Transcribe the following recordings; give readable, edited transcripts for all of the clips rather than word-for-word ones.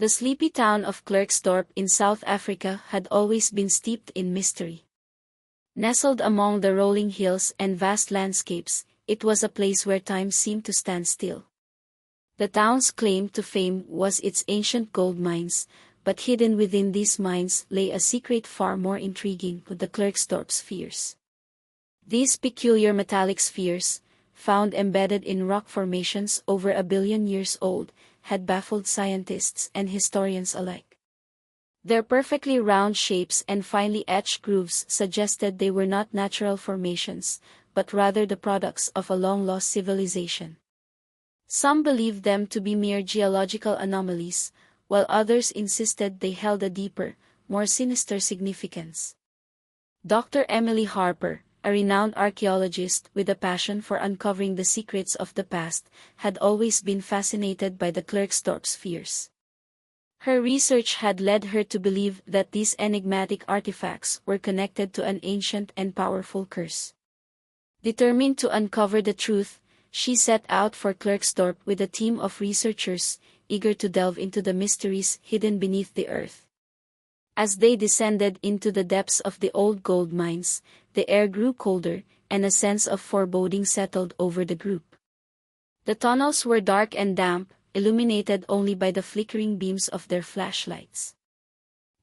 The sleepy town of Klerksdorp in South Africa had always been steeped in mystery. Nestled among the rolling hills and vast landscapes, it was a place where time seemed to stand still. The town's claim to fame was its ancient gold mines, but hidden within these mines lay a secret far more intriguing: the Klerksdorp Spheres. These peculiar metallic spheres, found embedded in rock formations over 1 billion years old, had baffled scientists and historians alike. Their perfectly round shapes and finely etched grooves suggested they were not natural formations, but rather the products of a long-lost civilization. Some believed them to be mere geological anomalies, while others insisted they held a deeper, more sinister significance. Dr. Emily Harper, a renowned archaeologist with a passion for uncovering the secrets of the past, had always been fascinated by the Klerksdorp Spheres. Her research had led her to believe that these enigmatic artifacts were connected to an ancient and powerful curse. Determined to uncover the truth, she set out for Klerksdorp with a team of researchers, eager to delve into the mysteries hidden beneath the earth. As they descended into the depths of the old gold mines, the air grew colder, and a sense of foreboding settled over the group. The tunnels were dark and damp, illuminated only by the flickering beams of their flashlights.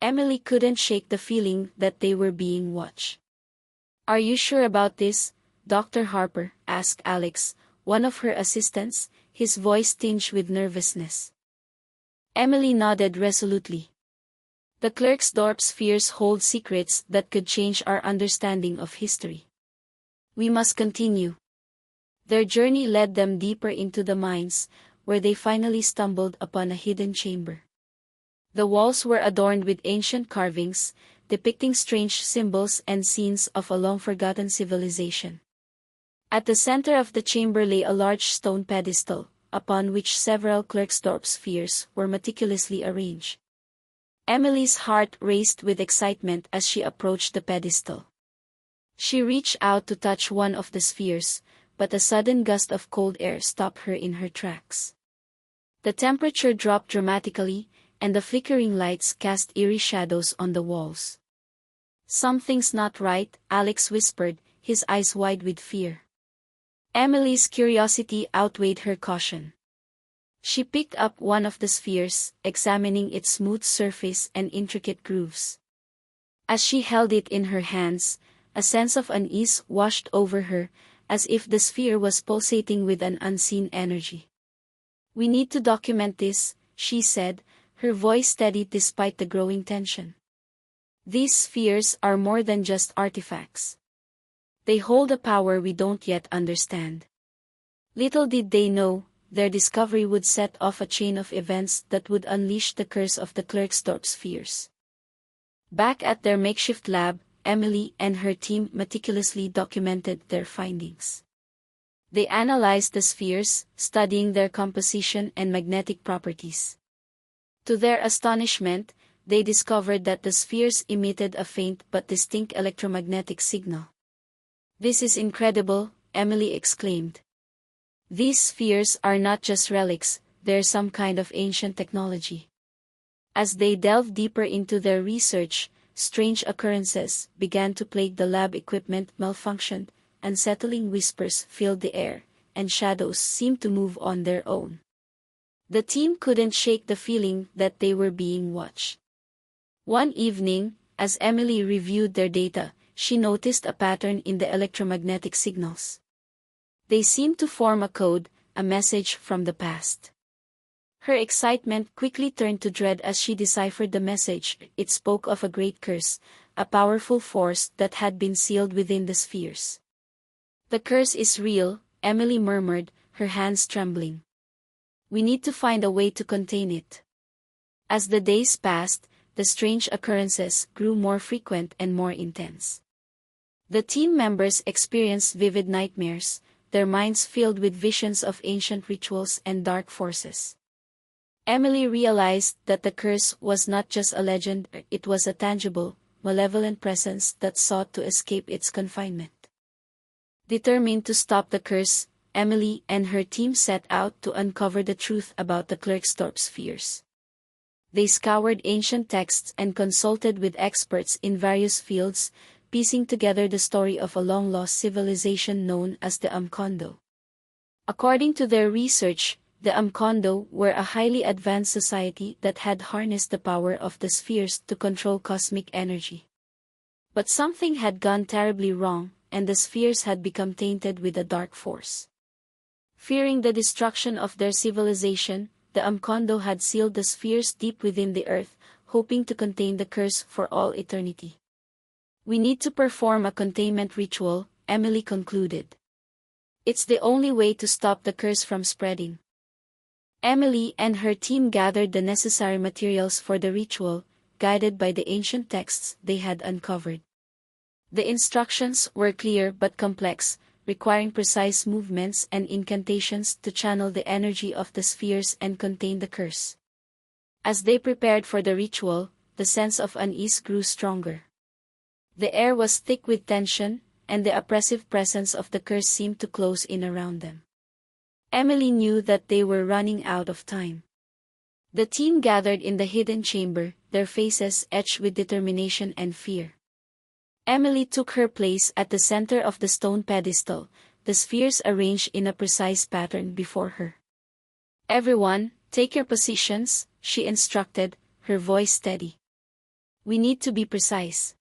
Emily couldn't shake the feeling that they were being watched. "Are you sure about this, Dr. Harper?" asked Alex, one of her assistants, his voice tinged with nervousness. Emily nodded resolutely. "The Klerksdorp Spheres hold secrets that could change our understanding of history. We must continue." Their journey led them deeper into the mines, where they finally stumbled upon a hidden chamber. The walls were adorned with ancient carvings, depicting strange symbols and scenes of a long-forgotten civilization. At the center of the chamber lay a large stone pedestal, upon which several Klerksdorp spheres were meticulously arranged. Emily's heart raced with excitement as she approached the pedestal. She reached out to touch one of the spheres, but a sudden gust of cold air stopped her in her tracks. The temperature dropped dramatically, and the flickering lights cast eerie shadows on the walls. "Something's not right," Alex whispered, his eyes wide with fear. Emily's curiosity outweighed her caution. She picked up one of the spheres, examining its smooth surface and intricate grooves. As she held it in her hands, a sense of unease washed over her, as if the sphere was pulsating with an unseen energy. "We need to document this," she said, her voice steady despite the growing tension. "These spheres are more than just artifacts. They hold a power we don't yet understand." Little did they know, their discovery would set off a chain of events that would unleash the curse of the Klerksdorp Spheres. Back at their makeshift lab, Emily and her team meticulously documented their findings. They analyzed the spheres, studying their composition and magnetic properties. To their astonishment, they discovered that the spheres emitted a faint but distinct electromagnetic signal. "This is incredible," Emily exclaimed. "These spheres are not just relics, they're some kind of ancient technology." As they delved deeper into their research, strange occurrences began to plague the lab. Equipment malfunctioned, unsettling whispers filled the air, and shadows seemed to move on their own. The team couldn't shake the feeling that they were being watched. One evening, as Emily reviewed their data, she noticed a pattern in the electromagnetic signals. They seemed to form a code, a message from the past. Her excitement quickly turned to dread as she deciphered the message. It spoke of a great curse, a powerful force that had been sealed within the spheres. "The curse is real," Emily murmured, her hands trembling. "We need to find a way to contain it." As the days passed, the strange occurrences grew more frequent and more intense. The team members experienced vivid nightmares, their minds filled with visions of ancient rituals and dark forces. Emily realized that the curse was not just a legend, it was a tangible, malevolent presence that sought to escape its confinement. Determined to stop the curse, Emily and her team set out to uncover the truth about the Klerksdorp Spheres. They scoured ancient texts and consulted with experts in various fields, piecing together the story of a long-lost civilization known as the Umkhondo. According to their research, the Umkhondo were a highly advanced society that had harnessed the power of the spheres to control cosmic energy. But something had gone terribly wrong, and the spheres had become tainted with a dark force. Fearing the destruction of their civilization, the Umkhondo had sealed the spheres deep within the earth, hoping to contain the curse for all eternity. "We need to perform a containment ritual," Emily concluded. "It's the only way to stop the curse from spreading." Emily and her team gathered the necessary materials for the ritual, guided by the ancient texts they had uncovered. The instructions were clear but complex, requiring precise movements and incantations to channel the energy of the spheres and contain the curse. As they prepared for the ritual, the sense of unease grew stronger. The air was thick with tension, and the oppressive presence of the curse seemed to close in around them. Emily knew that they were running out of time. The team gathered in the hidden chamber, their faces etched with determination and fear. Emily took her place at the center of the stone pedestal, the spheres arranged in a precise pattern before her. "Everyone, take your positions," she instructed, her voice steady. "We need to be precise.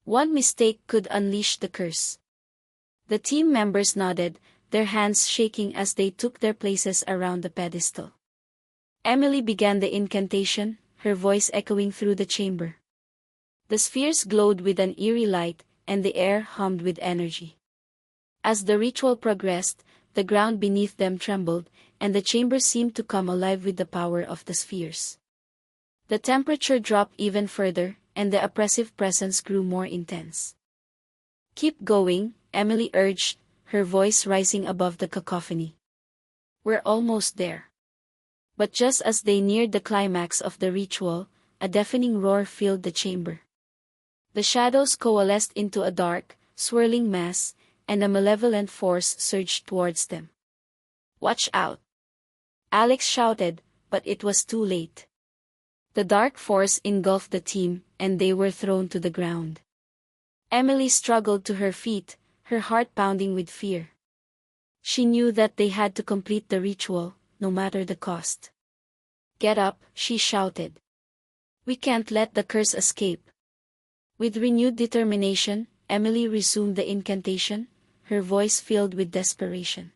One mistake could unleash the curse." The team members nodded, their hands shaking as they took their places around the pedestal. Emily began the incantation, her voice echoing through the chamber. The spheres glowed with an eerie light, and the air hummed with energy. As the ritual progressed, the ground beneath them trembled, and the chamber seemed to come alive with the power of the spheres. The temperature dropped even further, and the oppressive presence grew more intense. "Keep going," Emily urged, her voice rising above the cacophony. "We're almost there." But just as they neared the climax of the ritual, a deafening roar filled the chamber. The shadows coalesced into a dark, swirling mass, and a malevolent force surged towards them. "Watch out!" Alex shouted, but it was too late. The dark force engulfed the team, and they were thrown to the ground. Emily struggled to her feet, her heart pounding with fear. She knew that they had to complete the ritual, no matter the cost. "Get up," she shouted. "We can't let the curse escape." With renewed determination, Emily resumed the incantation, her voice filled with desperation.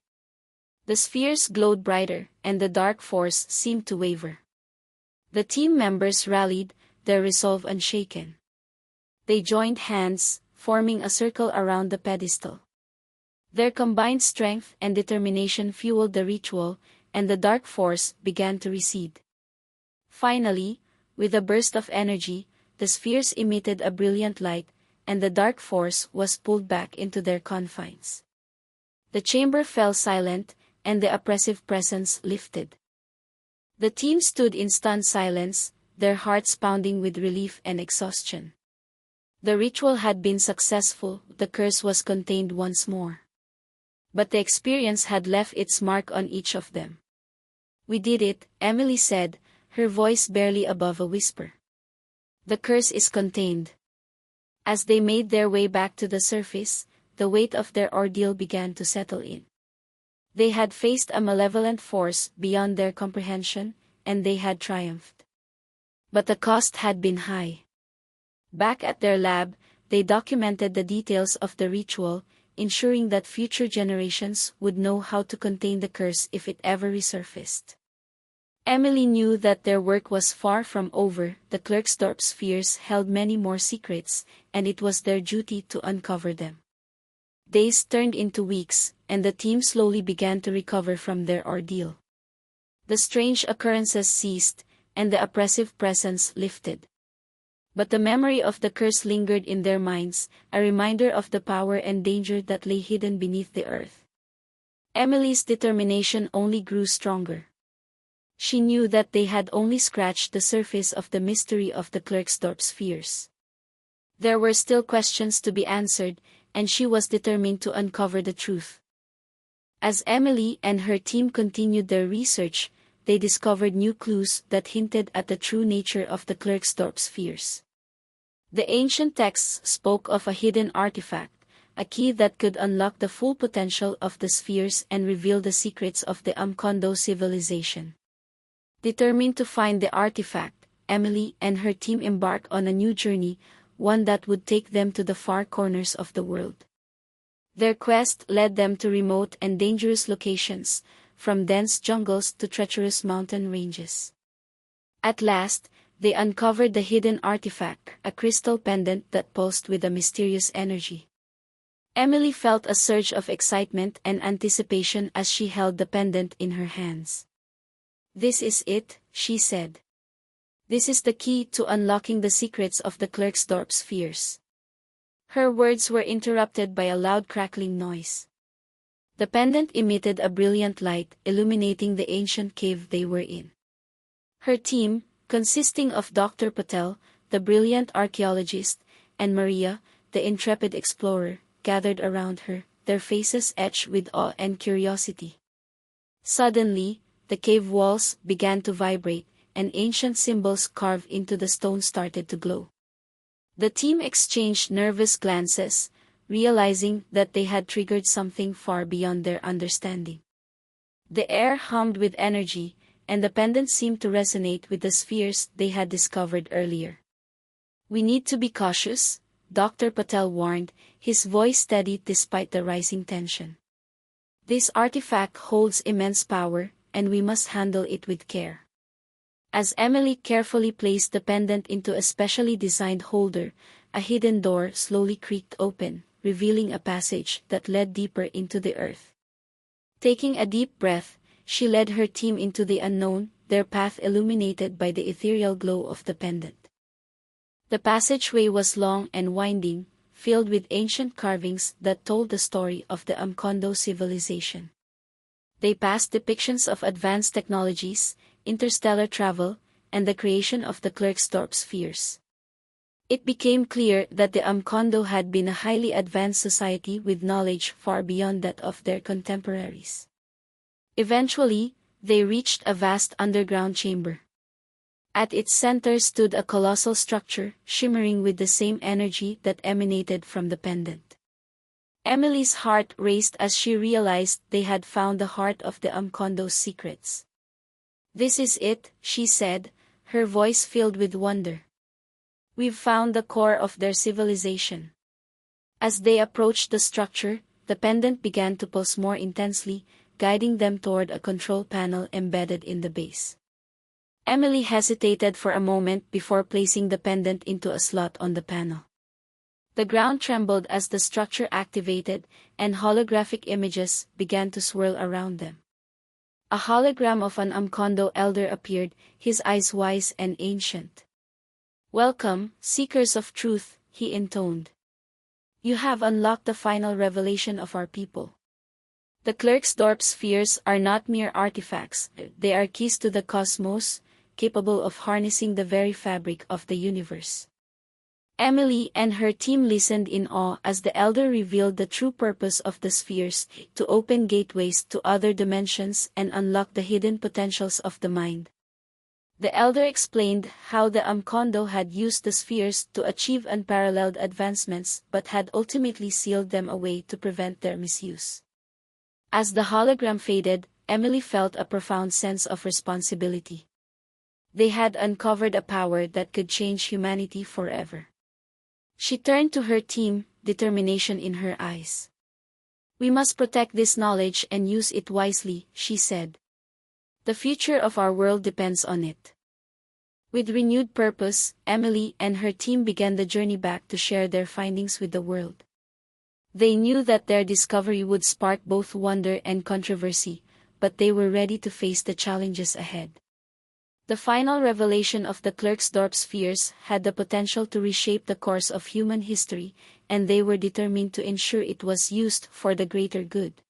The spheres glowed brighter, and the dark force seemed to waver. The team members rallied, their resolve unshaken. They joined hands, forming a circle around the pedestal. Their combined strength and determination fueled the ritual, and the dark force began to recede. Finally, with a burst of energy, the spheres emitted a brilliant light, and the dark force was pulled back into their confines. The chamber fell silent, and the oppressive presence lifted. The team stood in stunned silence, their hearts pounding with relief and exhaustion. The ritual had been successful, the curse was contained once more. But the experience had left its mark on each of them. "We did it," Emily said, her voice barely above a whisper. "The curse is contained." As they made their way back to the surface, the weight of their ordeal began to settle in. They had faced a malevolent force beyond their comprehension, and they had triumphed. But the cost had been high. Back at their lab, they documented the details of the ritual, ensuring that future generations would know how to contain the curse if it ever resurfaced. Emily knew that their work was far from over. The Klerksdorp Spheres held many more secrets, and it was their duty to uncover them. Days turned into weeks, and the team slowly began to recover from their ordeal. The strange occurrences ceased, and the oppressive presence lifted. But the memory of the curse lingered in their minds, a reminder of the power and danger that lay hidden beneath the earth. Emily's determination only grew stronger. She knew that they had only scratched the surface of the mystery of the Klerksdorp Spheres. There were still questions to be answered, and she was determined to uncover the truth. As Emily and her team continued their research, they discovered new clues that hinted at the true nature of the Klerksdorp Spheres. The ancient texts spoke of a hidden artifact, a key that could unlock the full potential of the spheres and reveal the secrets of the Umkhondo civilization. Determined to find the artifact, Emily and her team embarked on a new journey, one that would take them to the far corners of the world. Their quest led them to remote and dangerous locations, from dense jungles to treacherous mountain ranges. At last, they uncovered the hidden artifact, a crystal pendant that pulsed with a mysterious energy. Emily felt a surge of excitement and anticipation as she held the pendant in her hands. "This is it," she said. "This is the key to unlocking the secrets of the Klerksdorp Spheres." Her words were interrupted by a loud crackling noise. The pendant emitted a brilliant light, illuminating the ancient cave they were in. Her team, consisting of Dr. Patel, the brilliant archaeologist, and Maria, the intrepid explorer, gathered around her, their faces etched with awe and curiosity. Suddenly, the cave walls began to vibrate, and ancient symbols carved into the stone started to glow. The team exchanged nervous glances, realizing that they had triggered something far beyond their understanding. The air hummed with energy, and the pendant seemed to resonate with the spheres they had discovered earlier. "We need to be cautious," Dr. Patel warned, his voice steady despite the rising tension. "This artifact holds immense power, and we must handle it with care." As Emily carefully placed the pendant into a specially designed holder, a hidden door slowly creaked open, revealing a passage that led deeper into the earth. Taking a deep breath, she led her team into the unknown, their path illuminated by the ethereal glow of the pendant. The passageway was long and winding, filled with ancient carvings that told the story of the Umkhondo civilization. They passed depictions of advanced technologies, interstellar travel, and the creation of the Klerksdorp Spheres. It became clear that the Umkhondo had been a highly advanced society with knowledge far beyond that of their contemporaries. Eventually, they reached a vast underground chamber. At its center stood a colossal structure, shimmering with the same energy that emanated from the pendant. Emily's heart raced as she realized they had found the heart of the Umkhondo's secrets. "This is it," she said, her voice filled with wonder. "We've found the core of their civilization." As they approached the structure, the pendant began to pulse more intensely, guiding them toward a control panel embedded in the base. Emily hesitated for a moment before placing the pendant into a slot on the panel. The ground trembled as the structure activated, and holographic images began to swirl around them. A hologram of an Umkhondo elder appeared, his eyes wise and ancient. "Welcome, seekers of truth," he intoned. "You have unlocked the final revelation of our people. The Klerksdorp Spheres are not mere artifacts, they are keys to the cosmos, capable of harnessing the very fabric of the universe." Emily and her team listened in awe as the elder revealed the true purpose of the spheres, to open gateways to other dimensions and unlock the hidden potentials of the mind. The elder explained how the Umkhondo had used the spheres to achieve unparalleled advancements but had ultimately sealed them away to prevent their misuse. As the hologram faded, Emily felt a profound sense of responsibility. They had uncovered a power that could change humanity forever. She turned to her team, determination in her eyes. "We must protect this knowledge and use it wisely," she said. "The future of our world depends on it." With renewed purpose, Emily and her team began the journey back to share their findings with the world. They knew that their discovery would spark both wonder and controversy, but they were ready to face the challenges ahead. The final revelation of the Klerksdorp Spheres had the potential to reshape the course of human history, and they were determined to ensure it was used for the greater good.